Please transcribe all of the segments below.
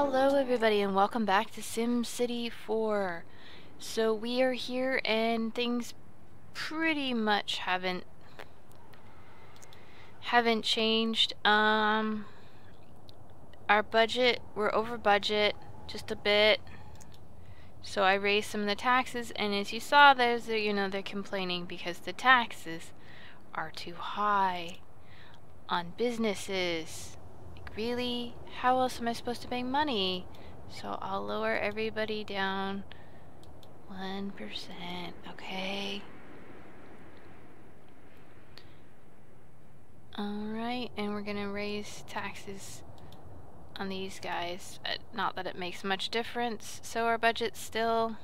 Hello everybody and welcome back to SimCity 4. So we are here and things pretty much haven't changed. Our budget, we're over budget just a bit. So I raised some of the taxes, and as you saw, there's they're complaining because the taxes are too high on businesses. Really? How else am I supposed to make money? So I'll lower everybody down 1%, okay? Alright, and we're gonna raise taxes on these guys. Not that it makes much difference. So our budget's still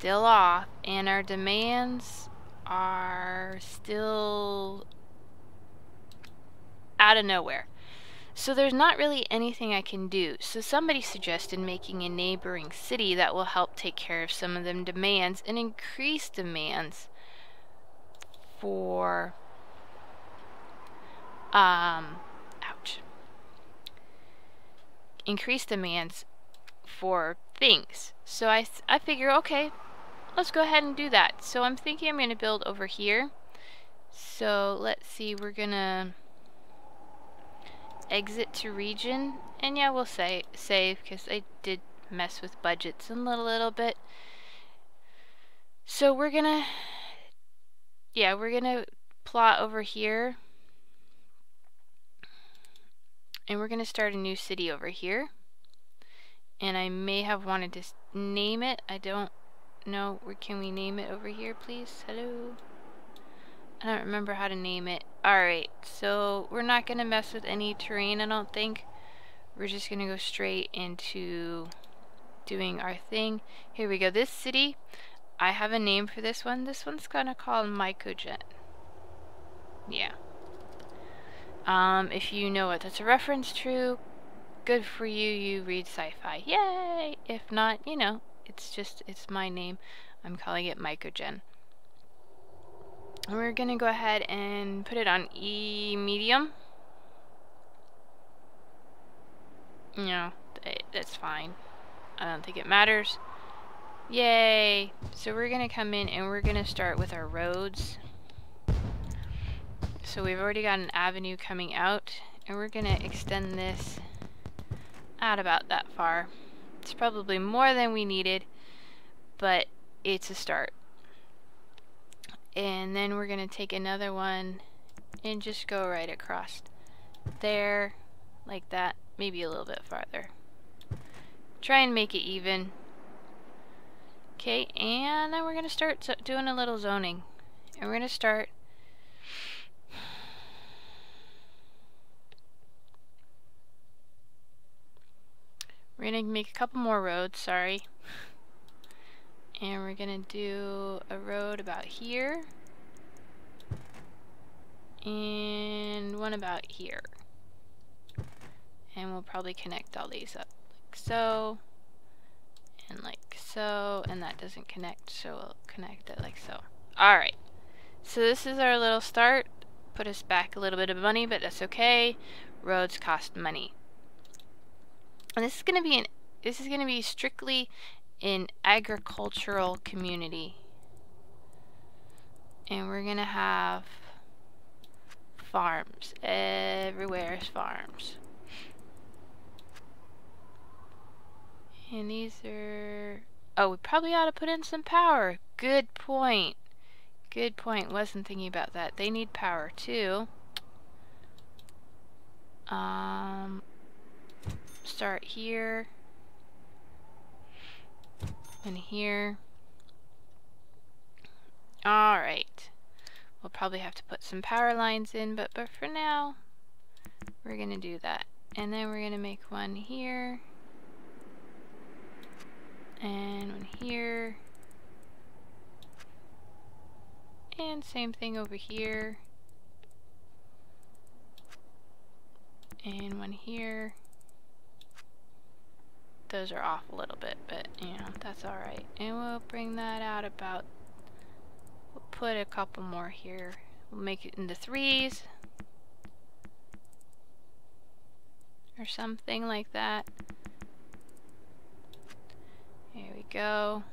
off, and our demands are still out of nowhere. So there's not really anything I can do. So somebody suggested making a neighboring city that will help take care of some of them demands and increase demands for increase demands for things. So I figure, okay, let's go ahead and do that. So I'm thinking I'm going to build over here. So let's see, we're gonna exit to region, and yeah, we'll save because I did mess with budgets a little bit. So we're gonna plot over here, and we're gonna start a new city over here. And I may have wanted to name it. I don't know. Can we name it over here, please? Hello? I don't remember how to name it. Alright, so we're not gonna mess with any terrain, I don't think. We're just gonna go straight into doing our thing. Here we go. This city, I have a name for this one. This one's gonna call Mycogen. Yeah. If you know what that's a reference to, good for you. You read sci-fi. Yay! If not, it's my name. I'm calling it Mycogen. We're gonna go ahead and put it on E medium. That's fine. I don't think it matters. Yay! So we're gonna come in and we're gonna start with our roads. So we've already got an avenue coming out, and we're gonna extend this out about that far. It's probably more than we needed, but it's a start. And then we're gonna take another one and just go right across there, like that, maybe a little bit farther. Try and make it even. Okay, and then we're gonna start doing a little zoning. And we're gonna start make a couple more roads, sorry. And we're gonna do a road about here. And one about here. And we'll probably connect all these up like so. And like so. And that doesn't connect, so we'll connect it like so. Alright. So this is our little start. Put us back a little bit of money, but that's okay. Roads cost money. And this is gonna be strictly an agricultural community. And we're gonna have farms. Everywhere is farms. And these are... Oh, we probably ought to put in some power. Good point. Good point. Wasn't thinking about that. They need power too. Start here. And here. Alright. We'll probably have to put some power lines in, but for now, we're gonna do that. And then we're gonna make one here. And one here. And same thing over here. And one here. Those are off a little bit, but that's alright. And we'll bring that out about, we'll put a couple more here. We'll make it into 3s. or something like that. There we go.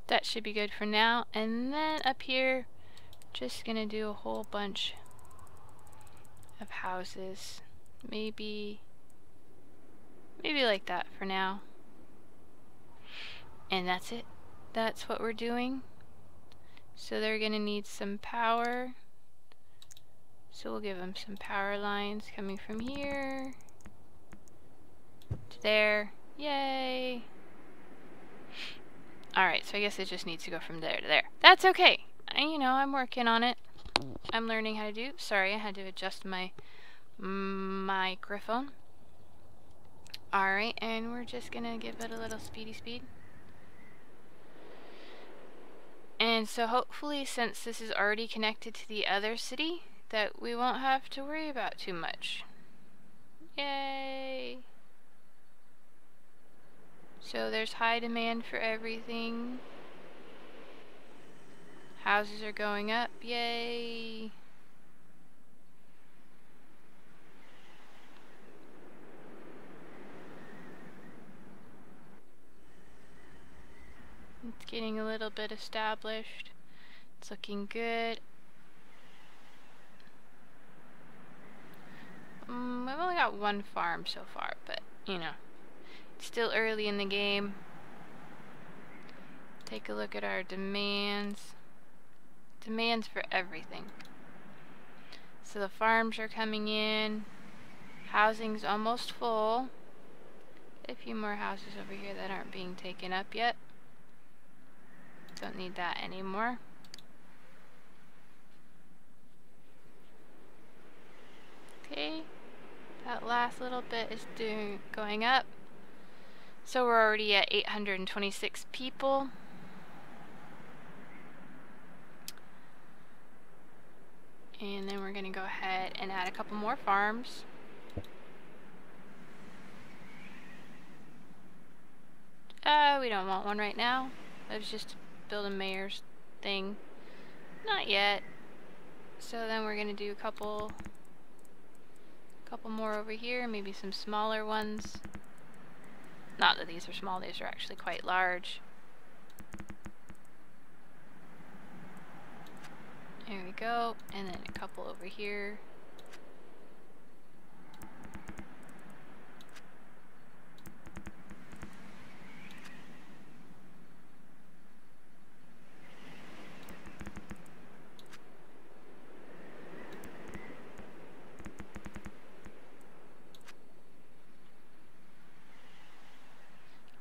That should be good for now. And then up here, just gonna do a whole bunch of houses. Maybe like that for now. And that's it. That's what we're doing. So they're gonna need some power. So we'll give them some power lines coming from here to there. Yay! Alright, so I guess it just needs to go from there to there. That's okay. You know, I'm working on it. I'm learning how to do. Sorry, I had to adjust my microphone. Alright, and we're just gonna give it a little speed. And so hopefully, since this is already connected to the other city, that we won't have to worry about too much. Yay! So there's high demand for everything. Houses are going up. Yay! It's getting a little bit established. It's looking good. We've only got one farm so far, but you know, it's still early in the game. Take a look at our demands. Demands for everything. So the farms are coming in. Housing's almost full. A few more houses over here that aren't being taken up yet. Don't need that anymore. Okay, that last little bit is going up. So we're already at 826 people. And then we're going to go ahead and add a couple more farms. We don't want one right now. That was just to build a mayor's thing. Not yet. So then we're going to do a couple more over here, maybe some smaller ones. Not that these are small, these are actually quite large. There we go, and then a couple over here.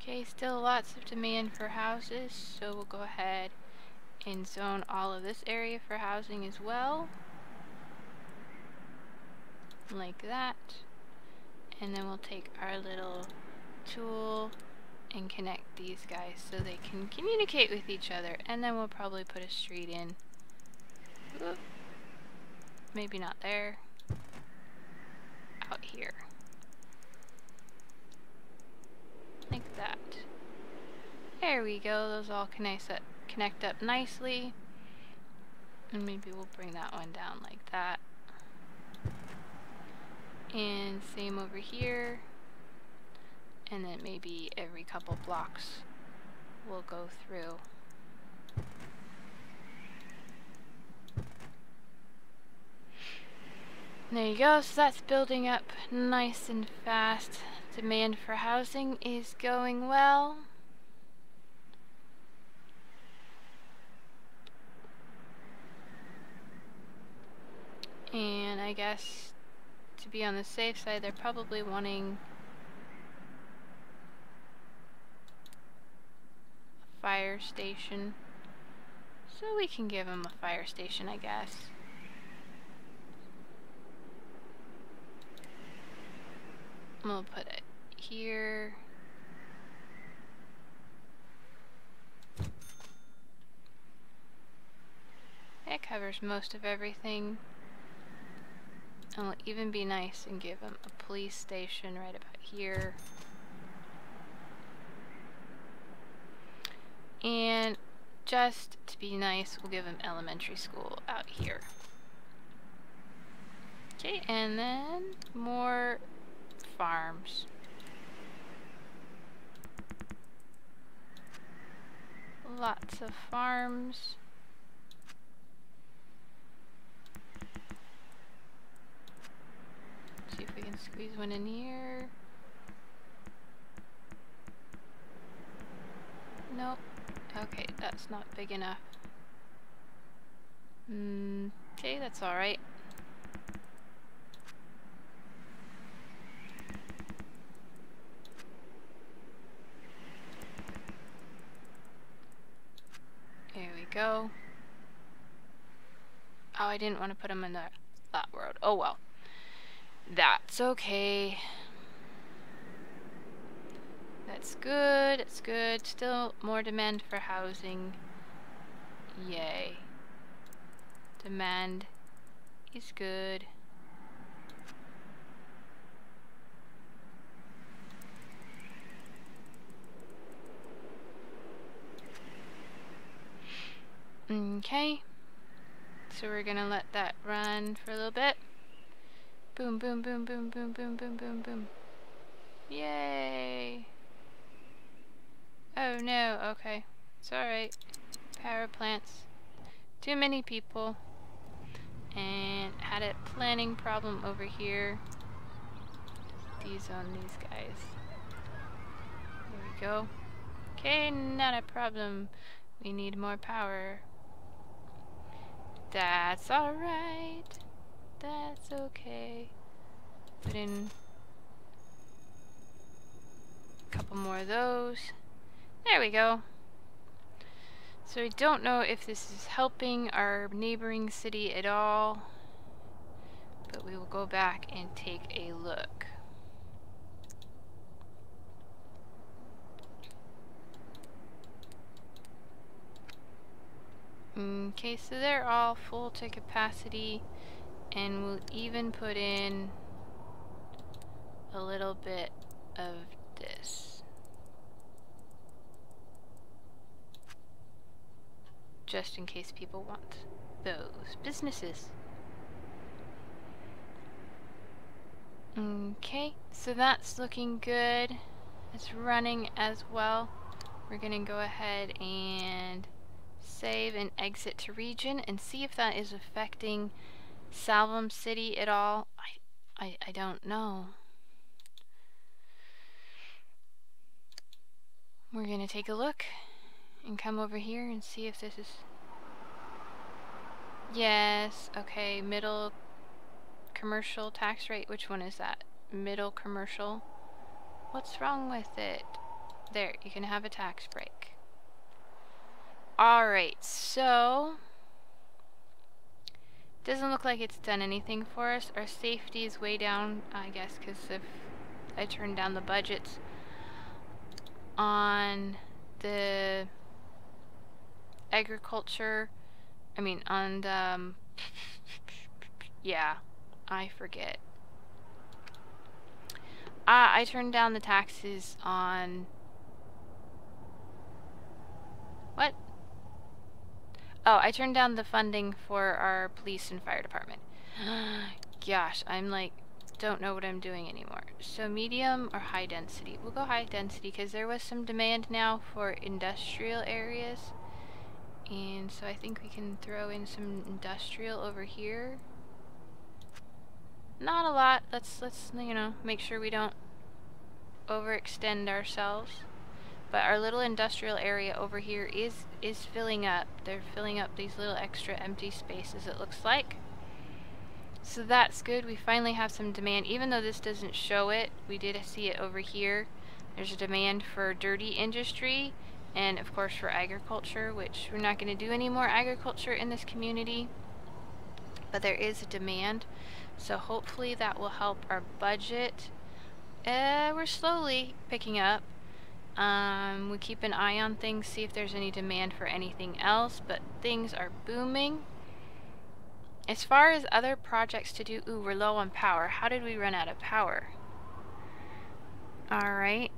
Okay, still lots of demand for houses, so we'll go ahead and zone all of this area for housing as well. Like that. And then we'll take our little tool and connect these guys so they can communicate with each other. And then we'll probably put a street in. Whoop. Maybe not there. Out here. Like that. There we go. Those all connect up nicely. And maybe we'll bring that one down like that. And same over here. And then maybe every couple blocks we'll go through. There you go. So that's building up nice and fast. Demand for housing is going well. And I guess to be on the safe side, they're probably wanting a fire station. So we can give them a fire station, I guess. We'll put it here. It covers most of everything. And we'll even be nice and give them a police station right about here. And just to be nice, we'll give them elementary school out here. Okay. Okay, and then more farms. Lots of farms. See if we can squeeze one in here. Nope. Okay, that's not big enough. Okay, that's alright. There we go. Oh, I didn't want to put them in that road. Oh well. That's okay. That's good, it's good. Still more demand for housing. Yay. Demand is good. Okay. So we're gonna let that run for a little bit. Boom, boom, boom, boom, boom, boom, boom, boom, boom. Yay! Oh no, okay. It's alright. Power plants. Too many people. And had a planning problem over here. Dezone these guys. There we go. Okay, not a problem. We need more power. That's alright. That's okay. Put in a couple more of those. There we go. So I don't know if this is helping our neighboring city at all, but we will go back and take a look. Okay, so they're all full to capacity, and we'll even put in a little bit of this. Just in case people want those businesses. Okay, so that's looking good. It's running as well. We're gonna go ahead and save and exit to region and see if that is affecting SimCity at all. I don't know. We're gonna take a look and come over here and see if this is... Yes, okay, middle commercial tax rate. Which one is that? Middle commercial. What's wrong with it? There, you can have a tax break. Alright, so doesn't look like it's done anything for us. Our safety is way down, I guess, because if I turn down the budgets on the agriculture, I mean on the yeah, I forget. I turned down the taxes on what? Oh, I turned down the funding for our police and fire department. Gosh, I'm like, don't know what I'm doing anymore. So medium or high density? We'll go high density because there was some demand now for industrial areas. And so I think we can throw in some industrial over here. Not a lot. Let's you know, make sure we don't overextend ourselves. But our little industrial area over here is filling up. They're filling up these little extra empty spaces, it looks like. So that's good. We finally have some demand. Even though this doesn't show it, we did see it over here. There's a demand for dirty industry and of course for agriculture, which we're not going to do any more agriculture in this community. But there is a demand. So hopefully that will help our budget. We're slowly picking up. We keep an eye on things, see if there's any demand for anything else, but things are booming. As far as other projects to do, ooh, we're low on power. How did we run out of power? Alright.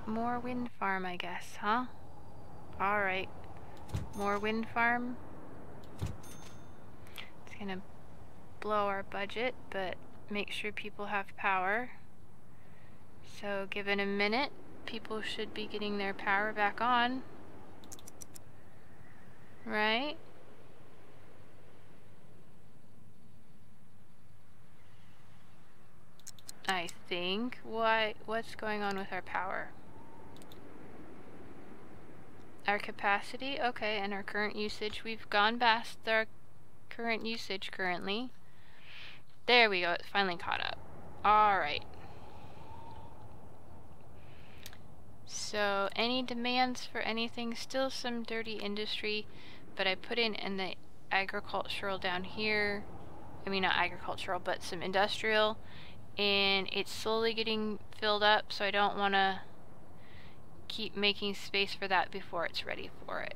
More wind farm, I guess, huh? Alright. More wind farm. It's gonna blow our budget, but make sure people have power. So given a minute, people should be getting their power back on. Right? I think. What's going on with our power? Our capacity, okay, and our current usage. We've gone past our current usage currently. There we go, it's finally caught up. Alright. So, any demands for anything? Still some dirty industry, but I put in the agricultural down here. I mean, not agricultural, but some industrial. And it's slowly getting filled up, so I don't want to keep making space for that before it's ready for it.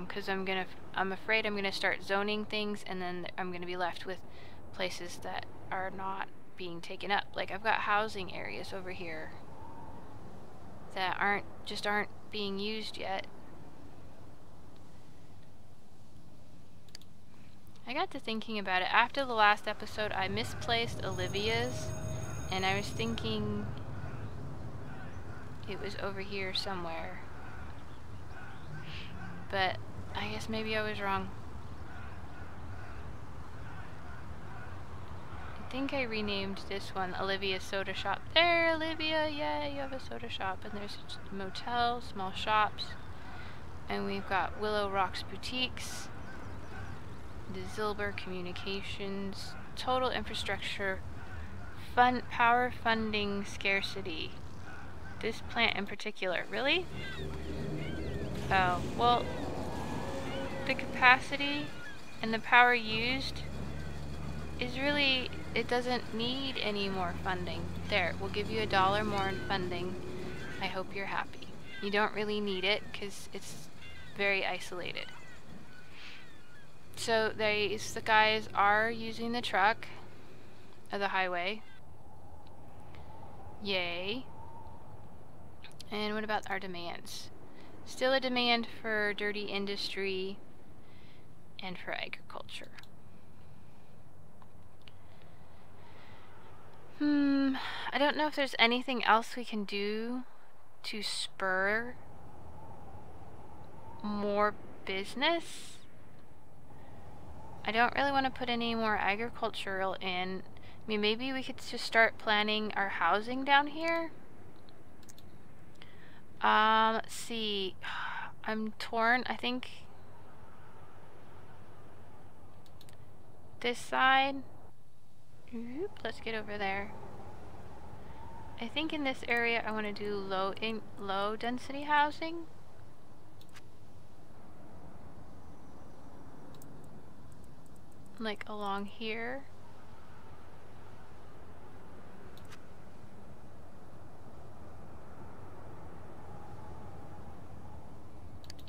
Because I'm afraid I'm gonna start zoning things, and then I'm gonna be left with places that are not being taken up. Like, I've got housing areas over here that aren't being used yet. I got to thinking about it. After the last episode, I misplaced Olivia's, and I was thinking it was over here somewhere. But I guess maybe I was wrong. I think I renamed this one Olivia's Soda Shop. There, Olivia! Yeah, you have a soda shop. And there's a motel, small shops. And we've got Willow Rocks Boutiques. The Zilber Communications. Total infrastructure. Power funding scarcity. This plant in particular. Really? Oh, well, the capacity and the power used is really, it doesn't need any more funding. There, we'll give you $1 more in funding. I hope you're happy. You don't really need it because it's very isolated. So the guys are using the truck of the highway. Yay. And what about our demands? Still a demand for dirty industry and for agriculture. I don't know if there's anything else we can do to spur more business. I don't really want to put any more agricultural in. I mean, maybe we could just start planning our housing down here. Let's see. I'm torn. I think this side. Oop, let's get over there. I think in this area I want to do low density housing. Like along here.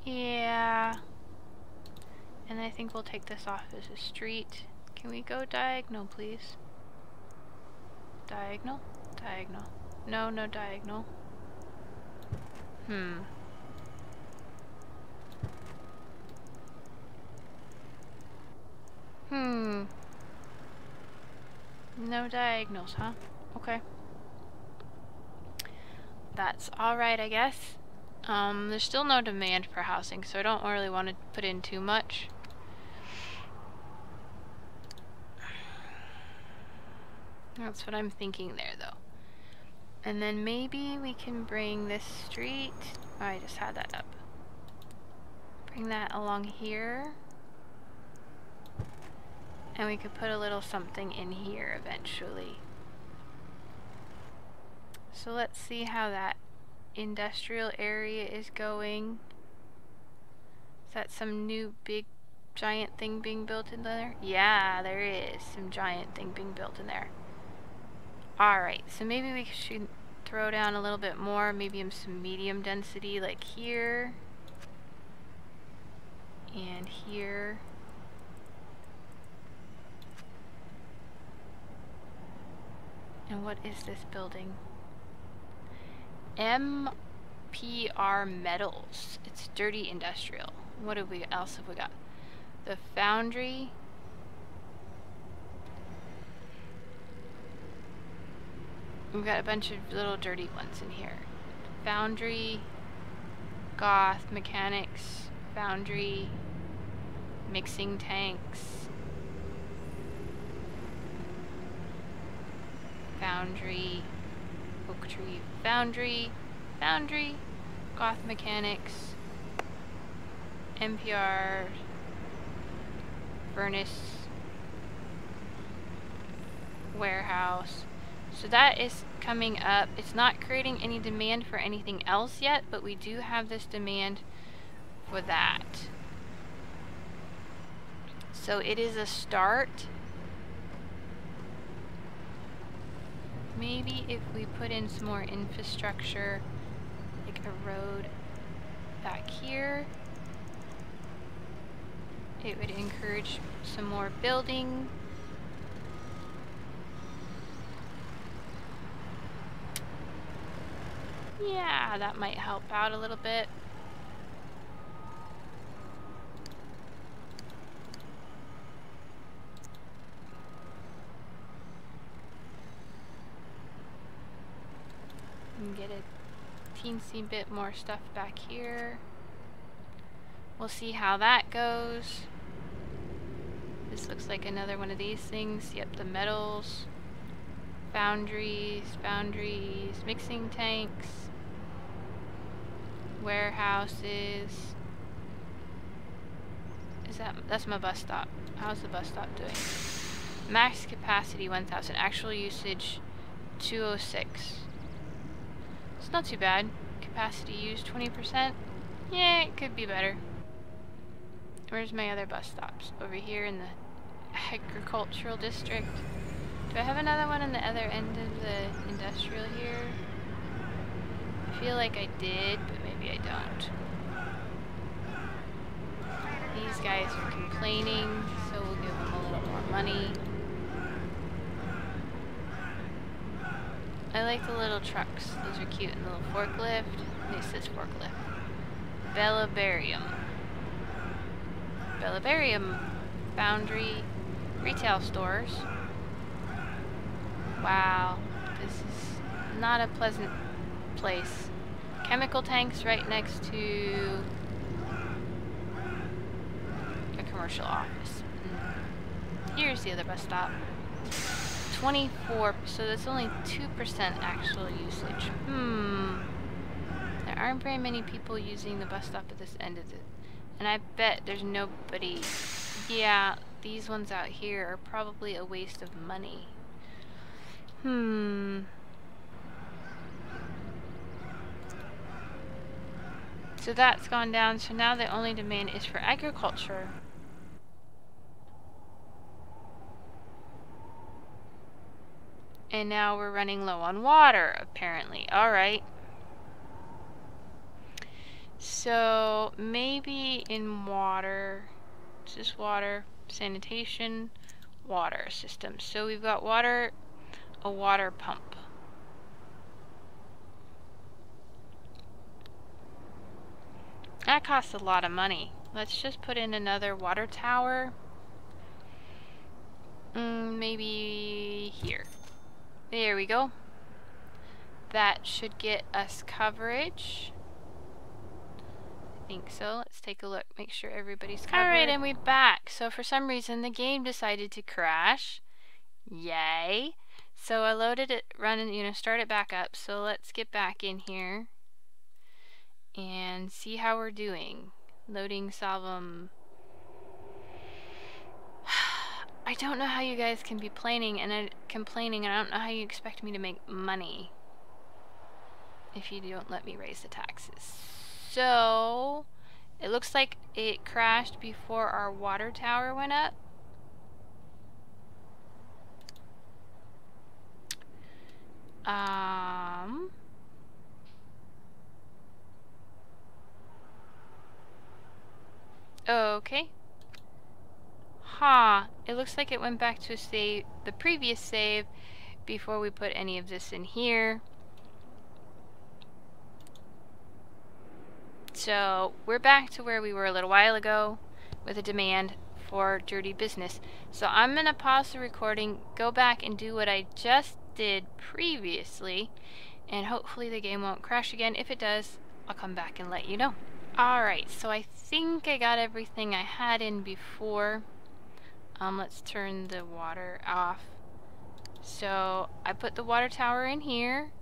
Yeah. And I think we'll take this off as a street. Can we go diagonal, please? Diagonal? Diagonal. No, no diagonal. No diagonals, huh? Okay. That's alright, I guess. There's still no demand for housing, so I don't really want to put in too much. That's what I'm thinking there, though. And then maybe we can bring this street... Oh, I just had that up. Bring that along here. And we could put a little something in here eventually. So let's see how that industrial area is going. Is that some new big giant thing being built in there? Yeah, there is some giant thing being built in there. Alright, so maybe we should throw down a little bit more, maybe some medium density like here. And here. And what is this building? PR Metals. It's dirty industrial. What else have we got? The foundry. We've got a bunch of little dirty ones in here. Foundry, goth, mechanics, foundry, mixing tanks, foundry, oak tree, foundry, goth mechanics, NPR, furnace, warehouse. So that is coming up. It's not creating any demand for anything else yet, but we do have this demand for that. So it is a start. Maybe if we put in some more infrastructure, like a road back here, it would encourage some more building. Yeah, that might help out a little bit. And get a teensy bit more stuff back here. We'll see how that goes. This looks like another one of these things. Yep, the metals. Foundries, mixing tanks, warehouses. That's my bus stop. How's the bus stop doing? Max capacity 1000, actual usage 206. It's not too bad. Capacity used 20%. Yeah, it could be better. Where's my other bus stops? Over here in the agricultural district. Do I have another one on the other end of the industrial here? I feel like I did, but maybe I don't. These guys are complaining, so we'll give them a little more money. I like the little trucks. Those are cute. And the little forklift. It says forklift. Bellabarium. Foundry. Retail stores. Wow, this is not a pleasant place. Chemical tanks right next to a commercial office. Here's the other bus stop. 24, so that's only 2% actual usage. There aren't very many people using the bus stop at this end of it. And I bet there's nobody. Yeah, these ones out here are probably a waste of money. So that's gone down, so now the only demand is for agriculture. And now we're running low on water, apparently. Alright. So maybe in water, just water, sanitation, water system. So we've got water, a water pump. That costs a lot of money. Let's just put in another water tower. Maybe here. There we go. That should get us coverage. I think so. Let's take a look. Make sure everybody's covered. Alright, and we're back. So for some reason the game decided to crash. Yay. So I loaded it, start it back up. So let's get back in here and see how we're doing. Loading Salvum. I don't know how you guys can be complaining, and I don't know how you expect me to make money if you don't let me raise the taxes. So it looks like it crashed before our water tower went up. Okay. It looks like it went back to save the previous save before we put any of this in here. So we're back to where we were a little while ago with a demand for dirty business. So I'm gonna pause the recording, go back and do what I just did previously, and hopefully the game won't crash again. If it does, I'll come back and let you know. Alright, so I think I got everything I had in before. Let's turn the water off. So I put the water tower in here.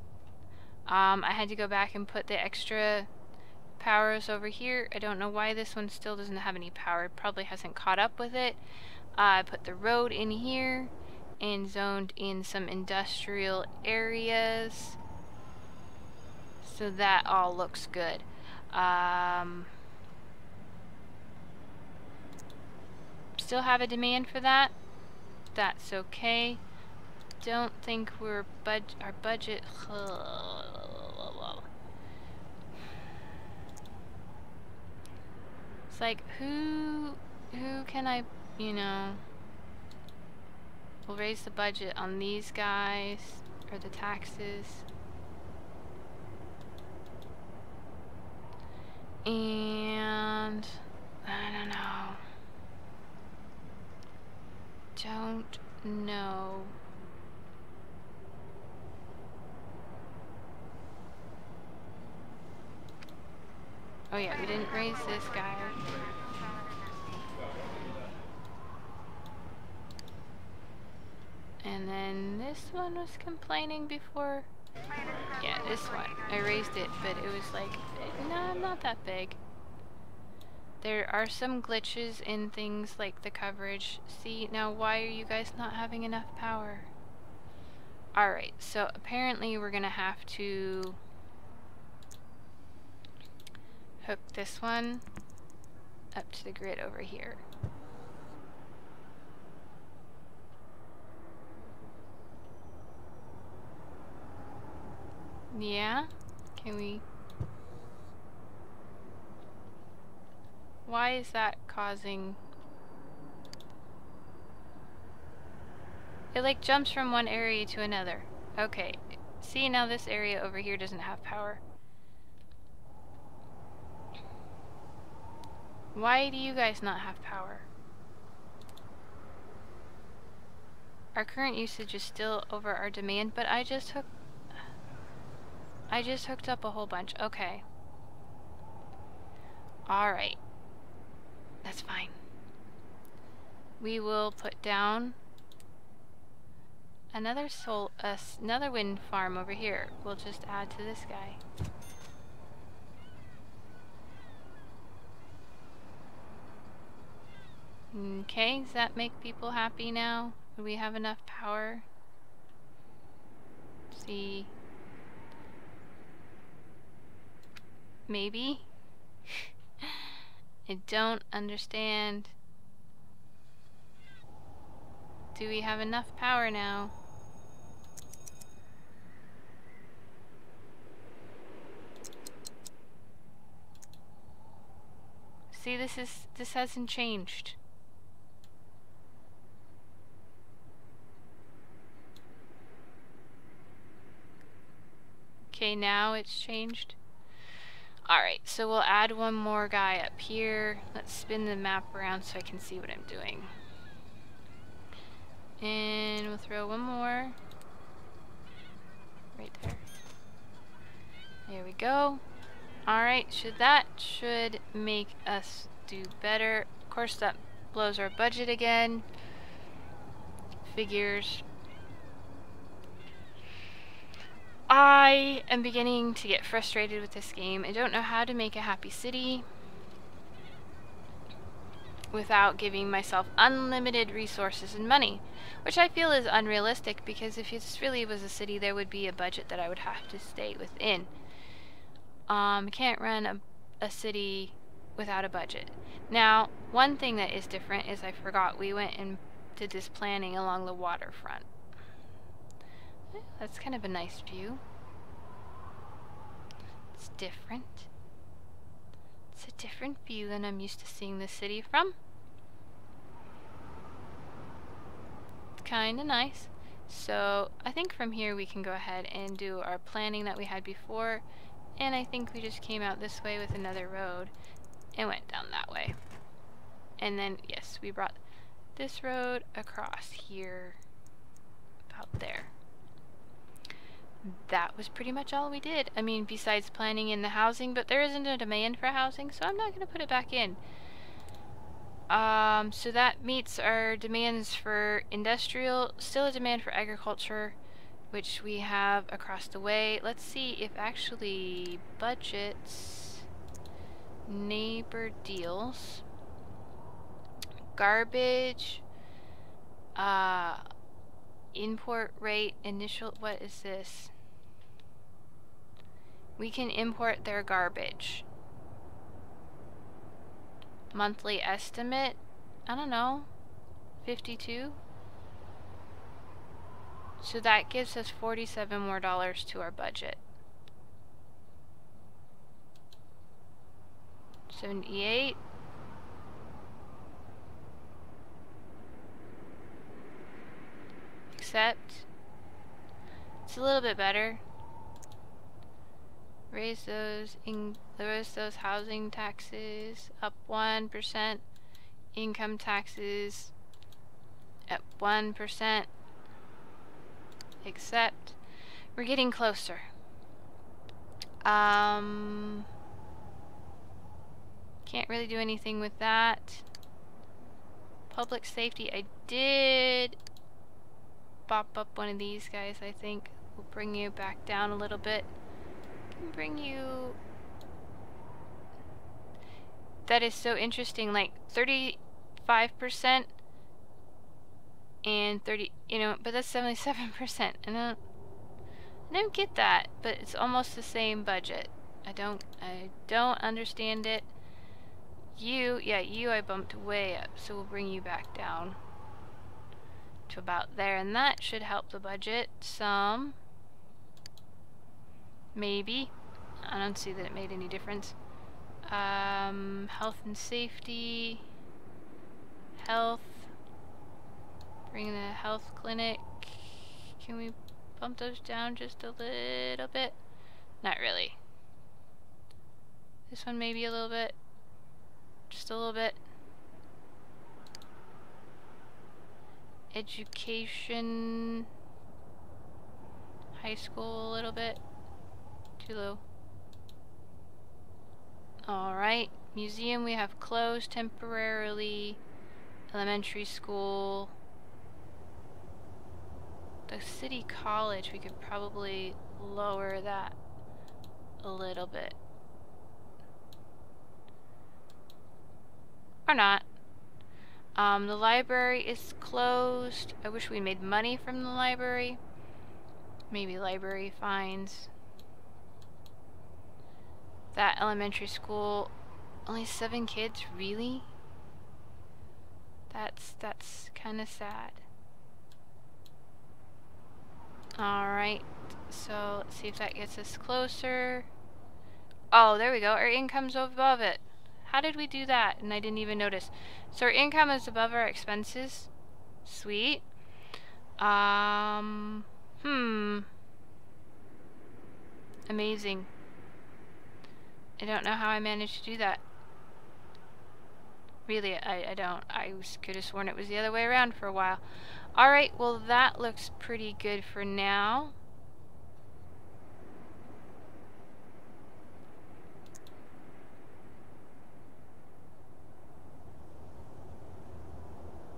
I had to go back and put the extra powers over here. I don't know why this one still doesn't have any power. It probably hasn't caught up with it. I put the road in here and zoned in some industrial areas. So that all looks good. Still have a demand for that. That's okay. Don't think we're our budget. It's like who can I, you know, we'll raise the budget on these guys or the taxes. And I don't know. Don't know. Oh yeah, we didn't raise this guy. And then this one was complaining before. Yeah, this one. I raised it, but it was like, no, I'm not that big. There are some glitches in things like the coverage. See, now why are you guys not having enough power? Alright, so apparently we're gonna have to hook this one up to the grid over here. Yeah? Can we... Why is that causing... It like jumps from one area to another. Okay. See, now this area over here doesn't have power. Why do you guys not have power? Our current usage is still over our demand, but I just hooked up a whole bunch. Okay. Alright. That's fine. We will put down another another wind farm over here. We'll just add to this guy. Okay, does that make people happy now? Do we have enough power? Let's see. Maybe? I don't understand. Do we have enough power now? See, this hasn't changed. Okay, now it's changed. Alright, so we'll add one more guy up here. Let's spin the map around so I can see what I'm doing. And we'll throw one more. Right there. There we go. Alright, that should make us do better. Of course, that blows our budget again. Figures. I am beginning to get frustrated with this game. I don't know how to make a happy city without giving myself unlimited resources and money, which I feel is unrealistic because if this really was a city, there would be a budget that I would have to stay within. Can't run a city without a budget. Now, one thing that is different is I forgot we went and did this planning along the waterfront. That's kind of a nice view. It's different. It's a different view than I'm used to seeing the city from. It's kind of nice. So I think from here we can go ahead and do our planning that we had before And I think we just came out this way with another road and went down that way. And then, yes, we brought this road across here, about there. That was pretty much all we did. I mean, besides planning in the housing, but there isn't a demand for housing, so I'm not going to put it back in. So that meets our demands for industrial, still a demand for agriculture, which we have across the way. Let's see if actually budgets, neighbor deals, garbage, import rate, initial, what is this? We can import their garbage. Monthly estimate, I don't know, 52. So that gives us $47 more to our budget. 78. Accept. It's a little bit better. Raise those housing taxes up 1%. Income taxes at 1%. Accept. We're getting closer. Can't really do anything with that. Public safety, I did bop up one of these guys, I think. We'll bring you back down a little bit. Can bring you... That is so interesting, like 35% and 30, you know, but that's 77%. I don't get that, but it's almost the same budget. I don't understand it. You I bumped way up, so we'll bring you back down to about there, and that should help the budget some. Maybe. I don't see that it made any difference. Health and safety. Health. Bring the health clinic. Can we bump those down just a little bit? Not really. This one maybe a little bit. Just a little bit. Education. High school a little bit. Too low. Alright. Museum we have closed temporarily. Elementary school. The city college, we could probably lower that a little bit. Or not. The library is closed. I wish we made money from the library. Maybe library fines. That elementary school, only 7 kids, really? That's kind of sad. Alright, so let's see if that gets us closer. Oh, there we go. Our income's above it. How did we do that? And I didn't even notice. So our income is above our expenses. Sweet. Amazing. I don't know how I managed to do that. Really, I don't. I could have sworn it was the other way around for a while. Alright, well that looks pretty good for now.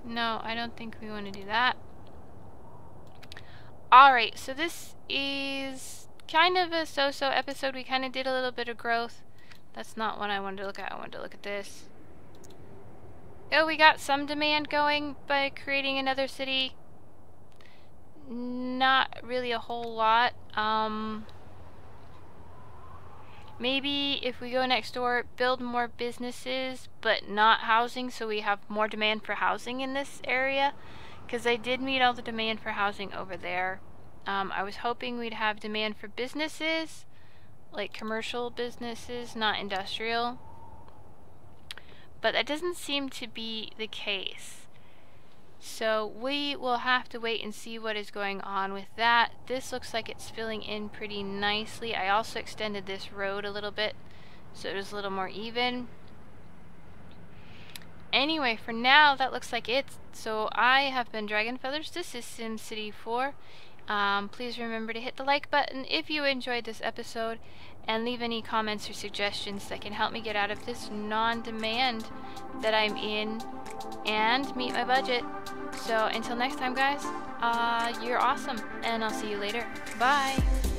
No, I don't think we want to do that. Alright, so this is kind of a so-so episode. We kind of did a little bit of growth. That's not what I wanted to look at. I wanted to look at this. Oh, we got some demand going by creating another city. Not really a whole lot. Maybe if we go next door, build more businesses, but not housing, so we have more demand for housing in this area. Because I did meet all the demand for housing over there. I was hoping we'd have demand for businesses, like commercial businesses, not industrial. But that doesn't seem to be the case. So we will have to wait and see what is going on with that. This looks like it's filling in pretty nicely. I also extended this road a little bit so it was a little more even. Anyway, for now, that looks like it. So I have been DragnFeathers. This is SimCity 4. Please remember to hit the like button if you enjoyed this episode, and leave any comments or suggestions that can help me get out of this non-demand that I'm in and meet my budget. So until next time, guys, you're awesome, and I'll see you later. Bye!